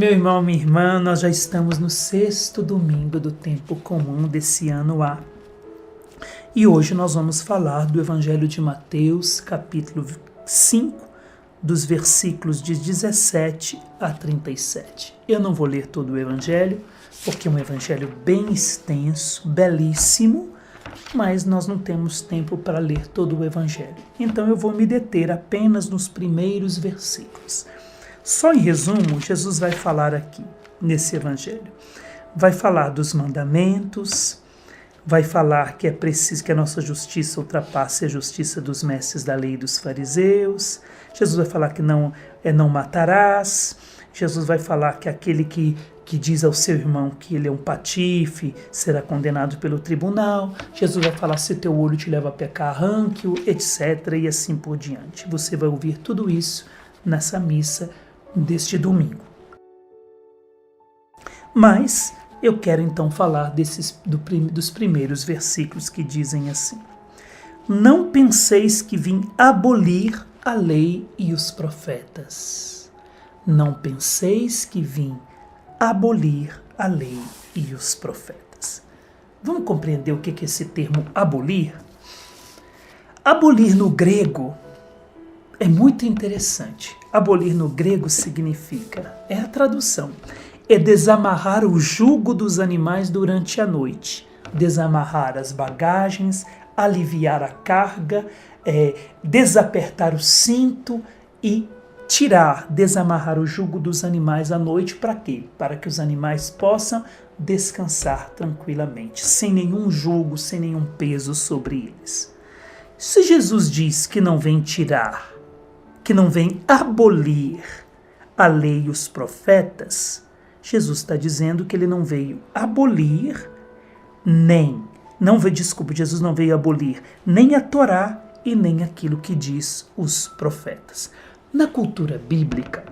Meu irmão, minha irmã, nós já estamos no 6º domingo do tempo comum desse ano A. E hoje nós vamos falar do Evangelho de Mateus, capítulo 5, dos versículos de 17 a 37. Eu não vou ler todo o Evangelho, porque é um Evangelho bem extenso, belíssimo, mas nós não temos tempo para ler todo o Evangelho. Então eu vou me deter apenas nos primeiros versículos. Só em resumo, Jesus vai falar aqui, nesse Evangelho. Vai falar dos mandamentos, vai falar que é preciso que a nossa justiça ultrapasse a justiça dos mestres da lei e dos fariseus. Jesus vai falar que não matarás. Jesus vai falar que aquele que diz ao seu irmão que ele é um patife será condenado pelo tribunal. Jesus vai falar se teu olho te leva a pecar, arranque-o, etc. e assim por diante. Você vai ouvir tudo isso nessa missa deste domingo. Mas eu quero então falar dos primeiros versículos que dizem assim: Não penseis que vim abolir a lei e os profetas. Não penseis que vim abolir a lei e os profetas. Vamos compreender o que é esse termo abolir? Abolir no grego é muito interessante. Abolir no grego significa, é a tradução, é desamarrar o jugo dos animais durante a noite, desamarrar as bagagens, aliviar a carga, desapertar o cinto e desamarrar o jugo dos animais à noite. Para quê? Para que os animais possam descansar tranquilamente, sem nenhum jugo, sem nenhum peso sobre eles. Se Jesus diz que não vem tirar, que não vem abolir a lei e os profetas, Jesus está dizendo que ele não veio abolir Jesus não veio abolir nem a Torá e nem aquilo que diz os profetas. Na cultura bíblica,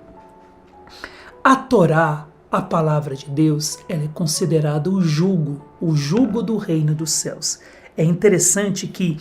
a Torá, a palavra de Deus, ela é considerada o jugo do reino dos céus. É interessante que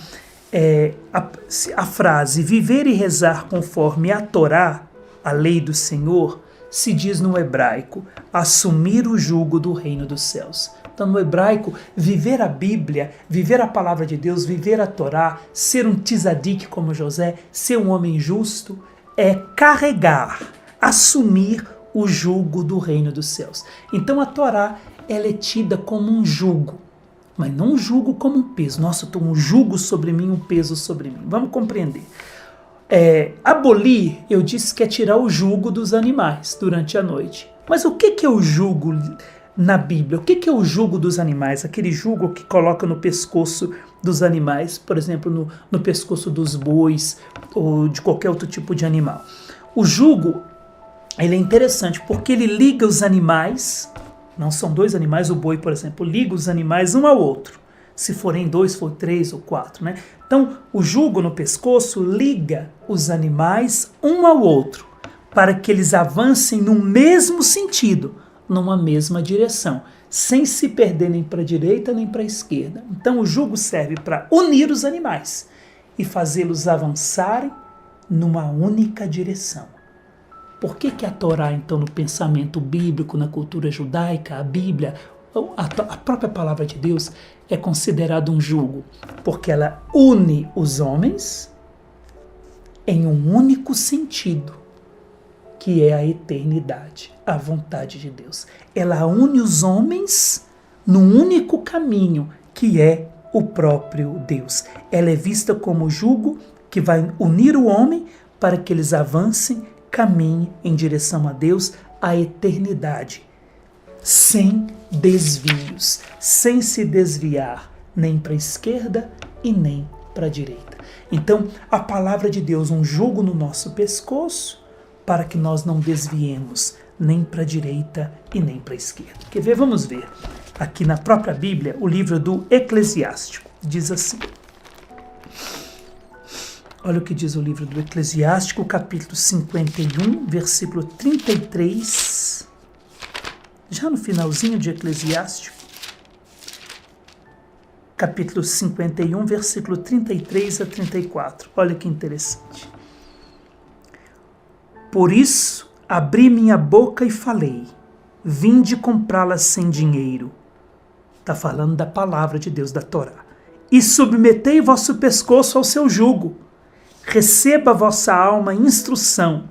a frase viver e rezar conforme a Torá, a lei do Senhor, se diz no hebraico assumir o jugo do reino dos céus. Então, no hebraico, viver a Bíblia, viver a palavra de Deus, viver a Torá, ser um tzadik como José, ser um homem justo, é carregar, assumir o jugo do reino dos céus. Então, a Torá ela é tida como um jugo, mas não um jugo como um peso. Nossa, eu tenho um jugo sobre mim, um peso sobre mim. Vamos compreender. Abolir, eu disse que é tirar o jugo dos animais durante a noite. Mas o que é o jugo na Bíblia? O que é o jugo dos animais? Aquele jugo que coloca no pescoço dos animais, por exemplo, no pescoço dos bois ou de qualquer outro tipo de animal. O jugo, ele é interessante porque ele liga os animais, não são dois animais, o boi, por exemplo, liga os animais um ao outro. Se forem 2, for 3 ou 4, né? Então, o jugo no pescoço liga os animais um ao outro para que eles avancem no mesmo sentido, numa mesma direção, sem se perder nem para a direita nem para a esquerda. Então, o jugo serve para unir os animais e fazê-los avançarem numa única direção. Por que a Torá, então, no pensamento bíblico, na cultura judaica, a Bíblia, a própria palavra de Deus é considerada um jugo? Porque ela une os homens em um único sentido, que é a eternidade, a vontade de Deus. Ela une os homens num único caminho, que é o próprio Deus. Ela é vista como jugo que vai unir o homem para que eles avancem, caminhem em direção a Deus, a eternidade, sem desvios, sem se desviar nem para a esquerda e nem para a direita. Então, a palavra de Deus, um jugo no nosso pescoço, para que nós não desviemos nem para a direita e nem para a esquerda. Quer ver? Vamos ver. Aqui na própria Bíblia, o livro do Eclesiástico diz assim. Olha o que diz o livro do Eclesiástico, capítulo 51, versículo 33. Já no finalzinho de Eclesiástico, capítulo 51, versículo 33 a 34. Olha que interessante. Por isso, abri minha boca e falei, vinde comprá-las sem dinheiro. Está falando da palavra de Deus, da Torá. E submetei vosso pescoço ao seu jugo. Receba vossa alma instrução,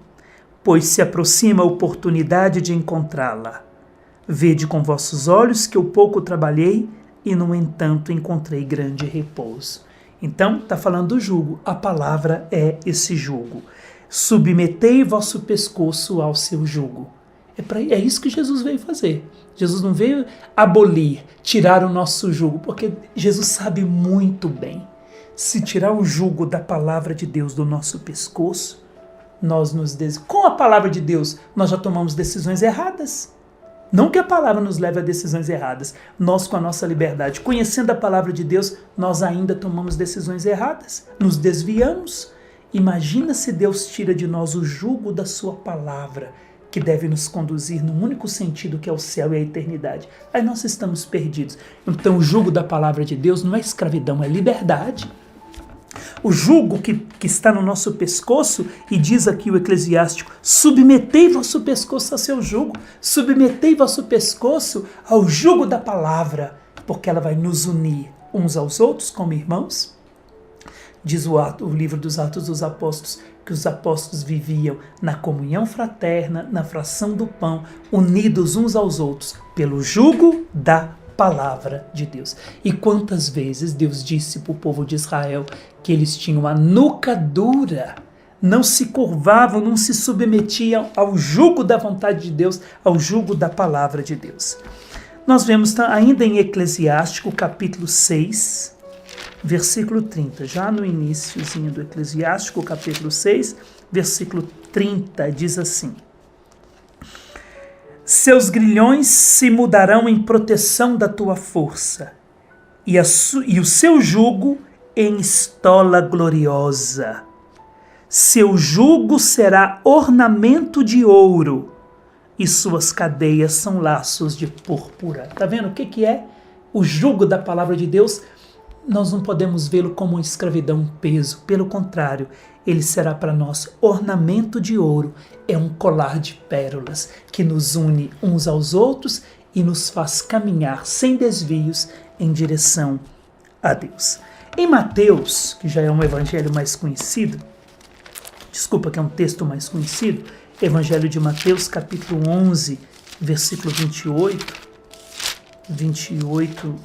pois se aproxima a oportunidade de encontrá-la. Vede com vossos olhos que eu pouco trabalhei e, no entanto, encontrei grande repouso. Então, está falando do jugo. A palavra é esse jugo. Submetei vosso pescoço ao seu jugo. É isso que Jesus veio fazer. Jesus não veio abolir, tirar o nosso jugo, porque Jesus sabe muito bem. Se tirar o jugo da palavra de Deus do nosso pescoço, com a palavra de Deus, nós já tomamos decisões erradas. Não que a palavra nos leve a decisões erradas. Nós, com a nossa liberdade, conhecendo a palavra de Deus, nós ainda tomamos decisões erradas. Nos desviamos. Imagina se Deus tira de nós o jugo da sua palavra, que deve nos conduzir no único sentido que é o céu e a eternidade. Aí nós estamos perdidos. Então o jugo da palavra de Deus não é escravidão, é liberdade. O jugo que está no nosso pescoço, e diz aqui o Eclesiástico, submetei vosso pescoço ao seu jugo, submetei vosso pescoço ao jugo da palavra, porque ela vai nos unir uns aos outros como irmãos. Diz o livro dos Atos dos Apóstolos, que os apóstolos viviam na comunhão fraterna, na fração do pão, unidos uns aos outros pelo jugo da palavra de Deus. E quantas vezes Deus disse para o povo de Israel que eles tinham a nuca dura, não se curvavam, não se submetiam ao jugo da vontade de Deus, ao jugo da palavra de Deus. Nós vemos ainda em Eclesiástico, capítulo 6, versículo 30, já no iniciozinho do Eclesiástico, capítulo 6, versículo 30, diz assim: seus grilhões se mudarão em proteção da tua força, e o seu jugo em estola gloriosa. Seu jugo será ornamento de ouro, e suas cadeias são laços de púrpura. Está vendo o que é o jugo da palavra de Deus? Nós não podemos vê-lo como uma escravidão, um peso. Pelo contrário, ele será para nós ornamento de ouro. É um colar de pérolas que nos une uns aos outros e nos faz caminhar sem desvios em direção a Deus. Em Mateus, que já é um evangelho mais conhecido, que é um texto mais conhecido, Evangelho de Mateus, capítulo 11, versículo 28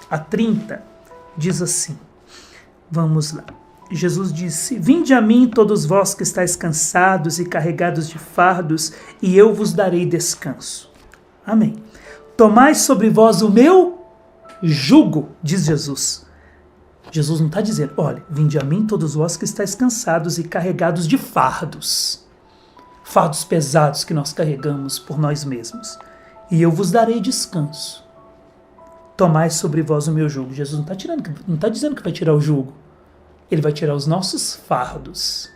a 30, diz assim, vamos lá. Jesus disse, vinde a mim todos vós que estáis cansados e carregados de fardos, e eu vos darei descanso. Amém. Tomai sobre vós o meu jugo, diz Jesus. Jesus não está dizendo, olha, vinde a mim todos vós que estáis cansados e carregados de fardos pesados que nós carregamos por nós mesmos, e eu vos darei descanso. Tomai sobre vós o meu jugo. Jesus não está dizendo que vai tirar o jugo. Ele vai tirar os nossos fardos.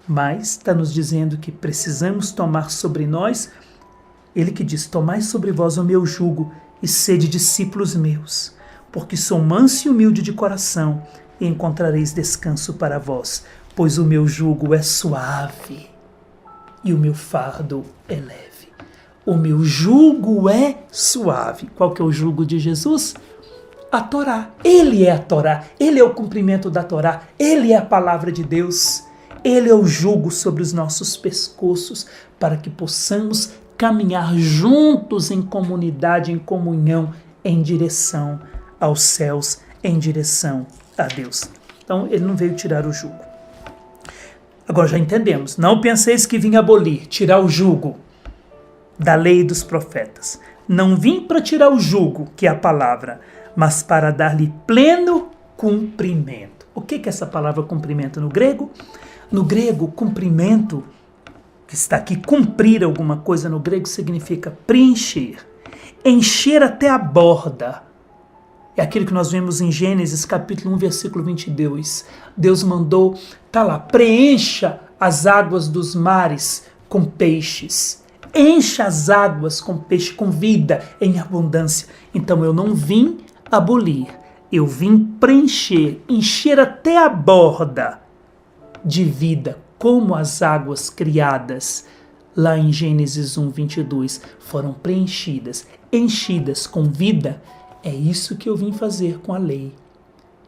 Mas está nos dizendo que precisamos tomar sobre nós, ele que diz, tomai sobre vós o meu jugo e sede discípulos meus, porque sou manso e humilde de coração, e encontrareis descanso para vós, pois o meu jugo é suave e o meu fardo é leve. O meu jugo é suave. Qual que é o jugo de Jesus? A Torá. Ele é a Torá. Ele é o cumprimento da Torá. Ele é a palavra de Deus. Ele é o jugo sobre os nossos pescoços para que possamos caminhar juntos em comunidade, em comunhão, em direção aos céus, em direção a Deus. Então, ele não veio tirar o jugo. Agora já entendemos. Não penseis que vim abolir, tirar o jugo da lei dos profetas. Não vim para tirar o jugo, que é a palavra, mas para dar-lhe pleno cumprimento. O que é essa palavra cumprimento no grego? No grego, cumprimento, que está aqui, cumprir alguma coisa no grego significa preencher, encher até a borda. É aquilo que nós vemos em Gênesis capítulo 1, versículo 22. Deus mandou, tá lá, preencha as águas dos mares com peixes. Encha as águas com peixe, com vida em abundância. Então eu não vim abolir, eu vim preencher, encher até a borda de vida, como as águas criadas lá em Gênesis 1:22, foram preenchidas, enchidas com vida. É isso que eu vim fazer com a lei.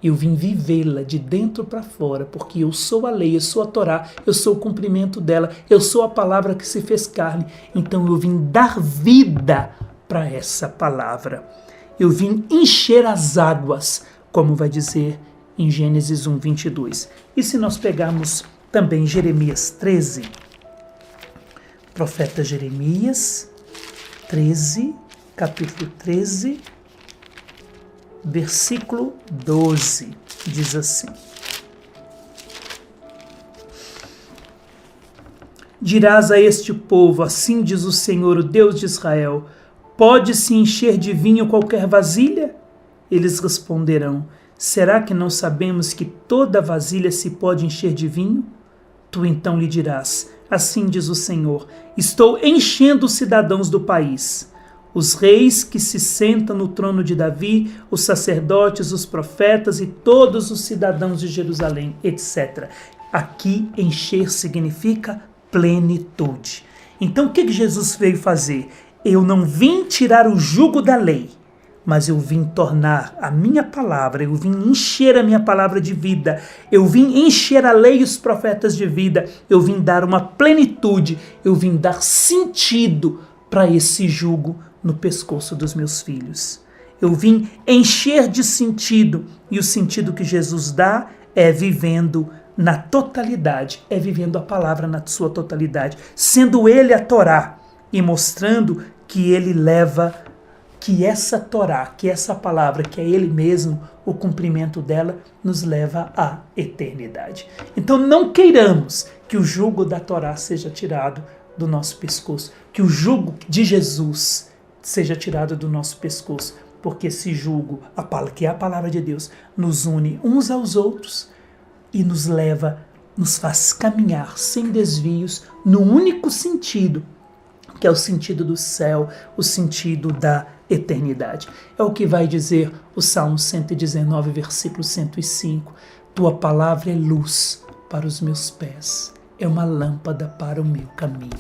Eu vim vivê-la de dentro para fora, porque eu sou a lei, eu sou a Torá, eu sou o cumprimento dela, eu sou a palavra que se fez carne. Então eu vim dar vida para essa palavra. Eu vim encher as águas, como vai dizer em Gênesis 1:22. E se nós pegarmos também Jeremias 13, profeta Jeremias 13, capítulo 13, versículo 12, diz assim: dirás a este povo, assim diz o Senhor, o Deus de Israel, pode-se encher de vinho qualquer vasilha? Eles responderão, será que não sabemos que toda vasilha se pode encher de vinho? Tu então lhe dirás, assim diz o Senhor, estou enchendo os cidadãos do país, os reis que se sentam no trono de Davi, os sacerdotes, os profetas e todos os cidadãos de Jerusalém, etc. Aqui, encher significa plenitude. Então, o que Jesus veio fazer? Eu não vim tirar o jugo da lei, mas eu vim tornar a minha palavra, eu vim encher a minha palavra de vida, eu vim encher a lei e os profetas de vida, eu vim dar uma plenitude, eu vim dar sentido para esse jugo no pescoço dos meus filhos. Eu vim encher de sentido, e o sentido que Jesus dá é vivendo na totalidade, é vivendo a palavra na sua totalidade, sendo ele a Torá e mostrando que ele leva, que essa Torá, que essa palavra, que é ele mesmo, o cumprimento dela, nos leva à eternidade. Então não queiramos que o jugo da Torá seja tirado do nosso pescoço, que o jugo de Jesus seja tirado do nosso pescoço, porque esse jugo, que é a palavra de Deus, nos une uns aos outros e nos leva, nos faz caminhar sem desvios no único sentido, que é o sentido do céu, o sentido da eternidade. É o que vai dizer o Salmo 119, versículo 105. Tua palavra é luz para os meus pés, é uma lâmpada para o meu caminho.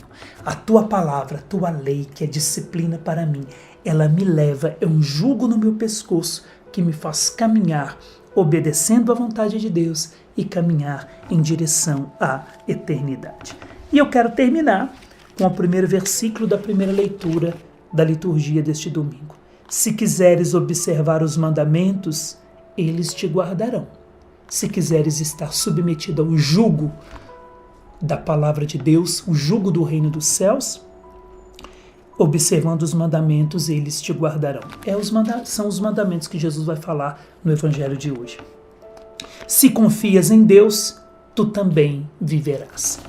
A tua palavra, a tua lei, que é disciplina para mim, ela me leva, é um jugo no meu pescoço que me faz caminhar, obedecendo à vontade de Deus e caminhar em direção à eternidade. E eu quero terminar com o primeiro versículo da primeira leitura da liturgia deste domingo. Se quiseres observar os mandamentos, eles te guardarão. Se quiseres estar submetido ao jugo da palavra de Deus, o jugo do reino dos céus, observando os mandamentos, eles te guardarão. São os mandamentos que Jesus vai falar no evangelho de hoje. Se confias em Deus, tu também viverás.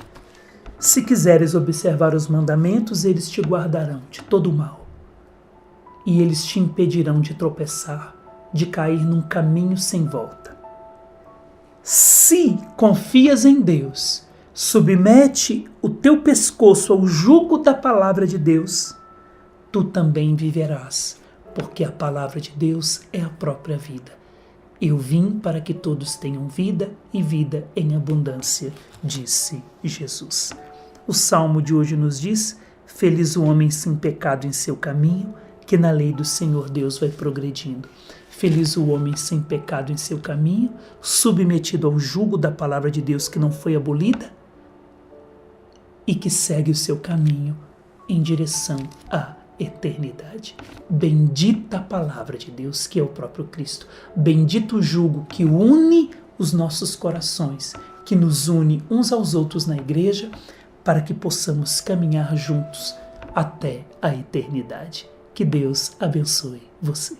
Se quiseres observar os mandamentos, eles te guardarão de todo mal. E eles te impedirão de tropeçar, de cair num caminho sem volta. Se confias em Deus, submete o teu pescoço ao jugo da palavra de Deus, tu também viverás, porque a palavra de Deus é a própria vida. Eu vim para que todos tenham vida e vida em abundância, disse Jesus. O salmo de hoje nos diz: feliz o homem sem pecado em seu caminho, que na lei do Senhor Deus vai progredindo. Feliz o homem sem pecado em seu caminho, submetido ao jugo da palavra de Deus que não foi abolida e que segue o seu caminho em direção à eternidade. Bendita a palavra de Deus, que é o próprio Cristo. Bendito o jugo que une os nossos corações, que nos une uns aos outros na igreja, para que possamos caminhar juntos até a eternidade. Que Deus abençoe você.